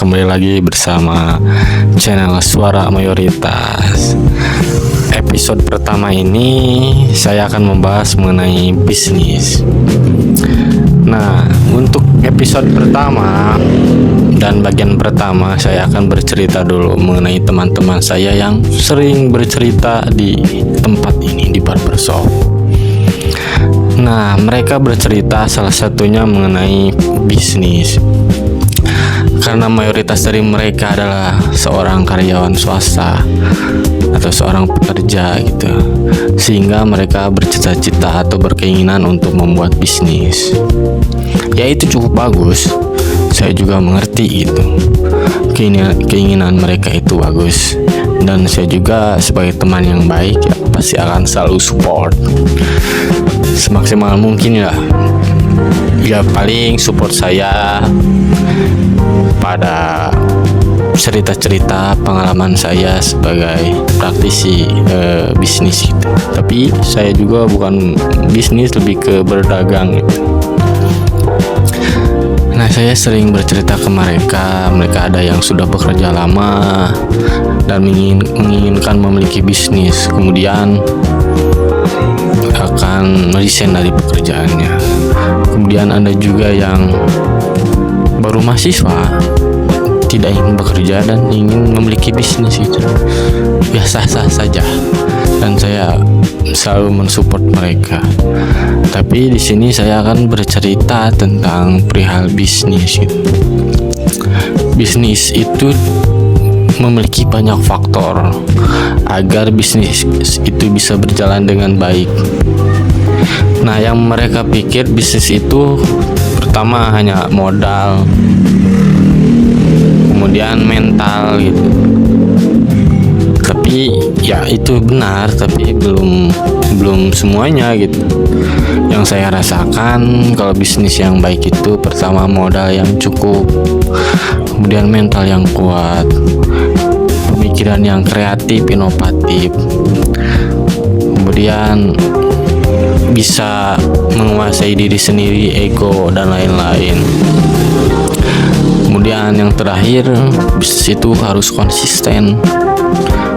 kembali lagi bersama channel Suara Mayoritas. Episode pertama ini saya akan membahas mengenai bisnis. Nah, untuk episode pertama dan bagian pertama saya akan bercerita dulu mengenai teman-teman saya yang sering bercerita di tempat ini, di barbershop. Nah, mereka bercerita salah satunya mengenai bisnis. Karena mayoritas dari mereka adalah seorang karyawan swasta atau seorang pekerja gitu, sehingga mereka bercita-cita atau berkeinginan untuk membuat bisnis. Ya, itu cukup bagus. Saya juga mengerti itu. Keinginan mereka itu bagus, dan saya juga sebagai teman yang baik ya pasti akan selalu support semaksimal mungkin ya. Ya, paling support saya pada cerita-cerita pengalaman saya sebagai praktisi bisnis gitu. Tapi saya juga bukan bisnis, lebih ke berdagang gitu. Nah, saya sering bercerita ke mereka ada yang sudah bekerja lama dan menginginkan memiliki bisnis, kemudian akan resign dari pekerjaannya. Kemudian ada juga yang baru mahasiswa, tidak ingin bekerja dan ingin memiliki bisnis itu. Ya, sah-sah saja, dan saya selalu mensupport mereka. Tapi di sini saya akan bercerita tentang perihal bisnis gitu. Bisnis itu memiliki banyak faktor agar bisnis itu bisa berjalan dengan baik. Nah, yang mereka pikir bisnis itu pertama hanya modal, kemudian mental gitu. Tapi ya itu benar, tapi belum semuanya gitu. Yang saya rasakan kalau bisnis yang baik itu pertama modal yang cukup, kemudian mental yang kuat, pemikiran yang kreatif, inovatif, kemudian bisa menguasai diri sendiri, ego dan lain-lain. Kemudian yang terakhir, bisnis itu harus konsisten,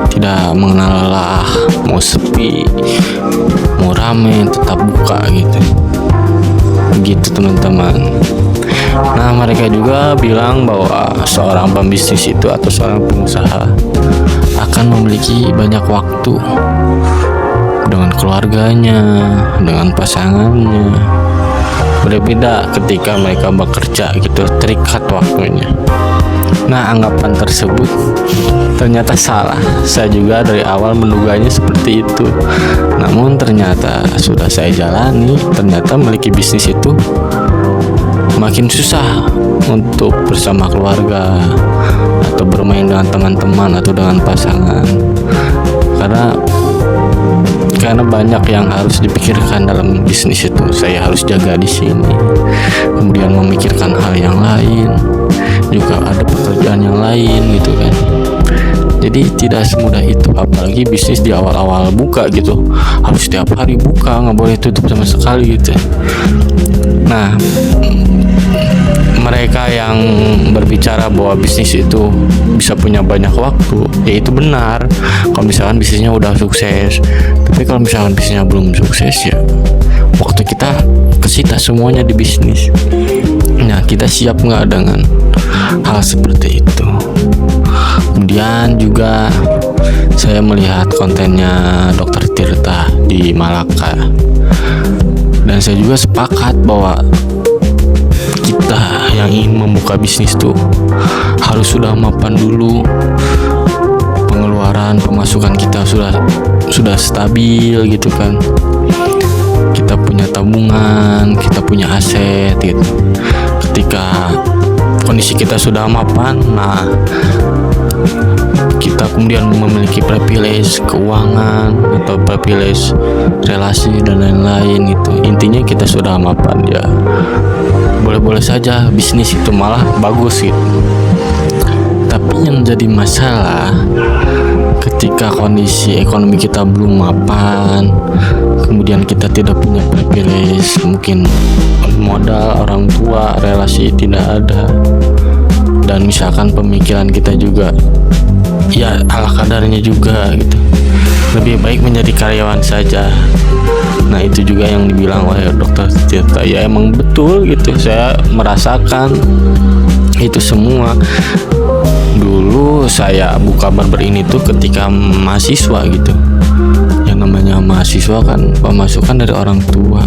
tidak mengenal lelah, mau sepi, mau rame, tetap buka gitu. Begitu teman-teman. Nah, mereka juga bilang bahwa seorang pembisnis itu atau seorang pengusaha akan memiliki banyak waktu dengan keluarganya, dengan pasangannya. Berbeda ketika mereka bekerja gitu, terikat waktunya. Nah, anggapan tersebut ternyata salah. Saya juga dari awal menduganya seperti itu. Namun ternyata sudah saya jalani, ternyata memiliki bisnis itu makin susah untuk bersama keluarga atau bermain dengan teman-teman atau dengan pasangan. Karena banyak yang harus dipikirkan dalam bisnis itu. Saya harus jaga di sini, kemudian memikirkan hal yang lain, juga ada pekerjaan yang lain gitu kan. Jadi tidak semudah itu, apalagi bisnis di awal-awal buka gitu, harus setiap hari buka, nggak boleh tutup sama sekali gitu. Nah, mereka yang berbicara bahwa bisnis itu bisa punya banyak waktu, ya itu benar kalau misalkan bisnisnya udah sukses. Tapi kalau misalkan bisnisnya belum sukses, ya waktu kita kesita semuanya di bisnis. Nah, kita siap nggak dengan hal seperti itu? Kemudian juga saya melihat kontennya Dr. Tirta di Malaka, dan saya juga sepakat bahwa kita yang ingin membuka bisnis tuh harus sudah mapan dulu. Pengeluaran, pemasukan kita sudah stabil gitu kan. Kita punya tabungan, kita punya aset gitu. Ketika kondisi kita sudah mapan, nah kita kemudian memiliki privilege keuangan atau privilege relasi dan lain-lain itu. Intinya kita sudah mapan, ya boleh-boleh saja bisnis itu malah bagus gitu. Tapi yang jadi masalah ketika kondisi ekonomi kita belum mapan, kemudian kita tidak punya privilege, mungkin modal, orang tua, relasi tidak ada, dan misalkan pemikiran kita juga ya ala kadarnya juga gitu. Lebih baik menjadi karyawan saja. Nah itu juga yang dibilang oleh Dokter Tirta. Ya emang betul gitu, saya merasakan itu semua. Dulu saya buka barber ini tuh ketika mahasiswa gitu. Yang namanya mahasiswa kan pemasukan dari orang tua.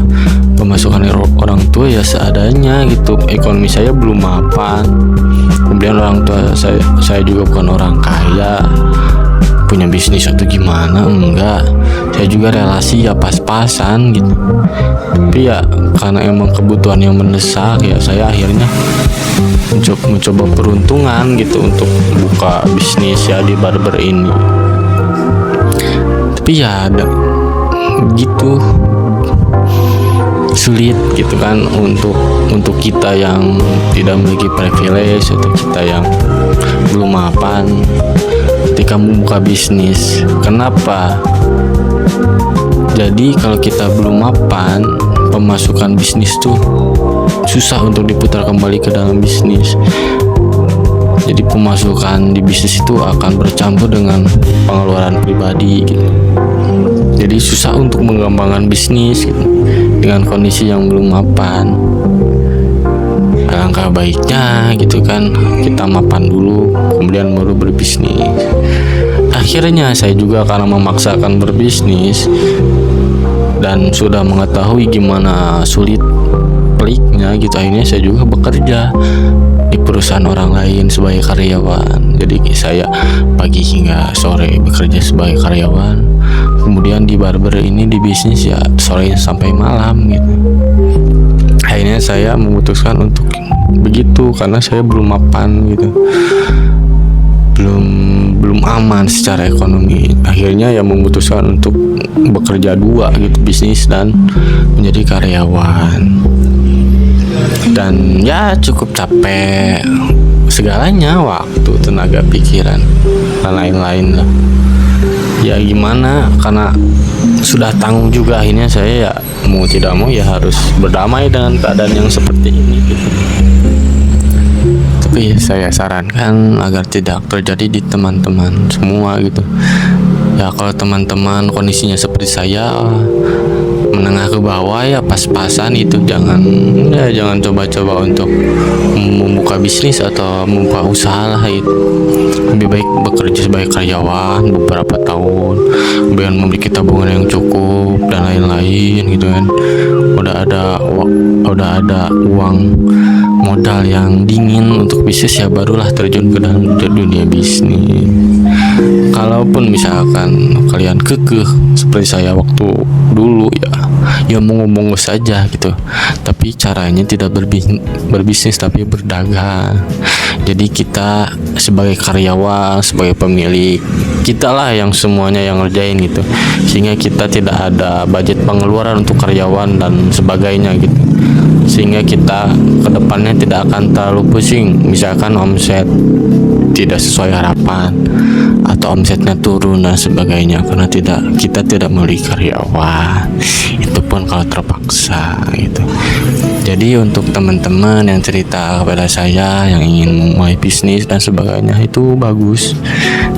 Pemasukan dari orang tua ya seadanya gitu. Ekonomi saya belum mapan. Kemudian orang tua saya juga bukan orang kaya, punya bisnis atau gimana, enggak. Saya juga relasi ya pas-pasan gitu. Tapi ya karena emang kebutuhan yang mendesak ya saya akhirnya mencoba peruntungan gitu untuk buka bisnis ya di barber ini. Tapi ya ada gitu, sulit gitu kan untuk kita yang tidak memiliki privilege atau kita yang belum mapan ketika membuka bisnis. Kenapa? Jadi kalau kita belum mapan, pemasukan bisnis tuh susah untuk diputar kembali ke dalam bisnis. Jadi pemasukan di bisnis itu akan bercampur dengan pengeluaran pribadi gitu. Jadi susah untuk mengembangkan bisnis gitu, dengan kondisi yang belum mapan. Alangkah baiknya gitu kan kita mapan dulu, kemudian baru berbisnis. Akhirnya saya juga karena memaksakan berbisnis dan sudah mengetahui gimana sulit peliknya gitu, akhirnya saya juga bekerja di perusahaan orang lain sebagai karyawan. Jadi saya pagi hingga sore bekerja sebagai karyawan, kemudian di barber ini di bisnis ya sore sampai malam gitu. Akhirnya saya memutuskan untuk begitu karena saya belum mapan gitu, belum aman secara ekonomi. Akhirnya ya memutuskan untuk bekerja dua gitu, bisnis dan menjadi karyawan. Dan ya cukup capek segalanya, waktu, tenaga, pikiran dan lain-lain lah. Ya gimana, karena sudah tanggung juga, akhirnya saya ya mau tidak mau ya harus berdamai dengan keadaan yang seperti ini gitu. Tapi saya sarankan agar tidak terjadi di teman-teman semua gitu. Ya kalau teman-teman kondisinya seperti saya, menengah ke bawah ya pas-pasan itu, jangan coba-coba untuk membuka bisnis atau membuka usaha lah gitu. Lebih baik bekerja sebagai karyawan beberapa tahun, kemudian memiliki tabungan yang cukup dan lain-lain gitu kan. Udah ada uang modal yang dingin untuk bisnis ya barulah terjun ke dalam dunia bisnis. Kalaupun misalkan kalian kekeh seperti saya waktu dulu ya monggo saja gitu. Tapi caranya tidak berbisnis tapi berdagang. Jadi kita sebagai karyawan, sebagai pemilik, kita lah yang semuanya yang ngerjain gitu. Sehingga kita tidak ada budget pengeluaran untuk karyawan dan sebagainya gitu. Sehingga kita kedepannya tidak akan terlalu pusing. Misalkan omset tidak sesuai harapan atau omsetnya turun dan sebagainya karena kita tidak memiliki karyawan. Itu pun kalau terpaksa gitu. Jadi untuk teman-teman yang cerita kepada saya yang ingin mulai bisnis dan sebagainya, itu bagus,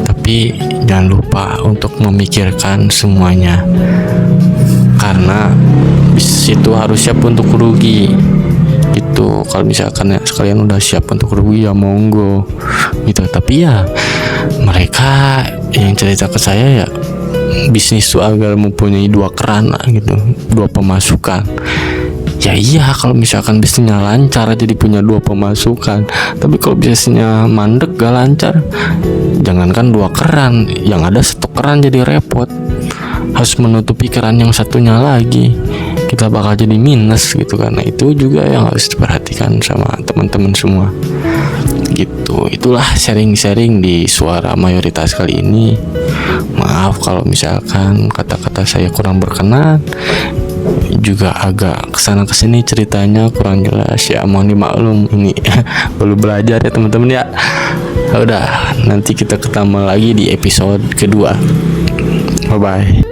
tapi jangan lupa untuk memikirkan semuanya, karena bisnis itu harus siap untuk rugi gitu. Kalau misalkan ya sekalian udah siap untuk rugi ya monggo gitu. Tapi ya mereka yang cerita ke saya ya bisnis itu agar mempunyai dua kerana gitu, dua pemasukan. Ya iya, kalau misalkan bisnisnya lancar jadi punya dua pemasukan. Tapi kalau bisnisnya mandek gak lancar, jangankan dua keran, yang ada satu keran jadi repot. Harus menutupi keran yang satunya lagi, kita bakal jadi minus gitu. Karena itu juga yang harus diperhatikan sama teman-teman semua gitu. Itulah sharing-sharing di Suara Mayoritas kali ini. Maaf kalau misalkan kata-kata saya kurang berkenan, juga agak kesana kesini ceritanya kurang jelas ya, mohon dimaklum. Ini perlu belajar ya teman-teman ya. Udah, nanti kita ketemu lagi di episode kedua. Bye bye.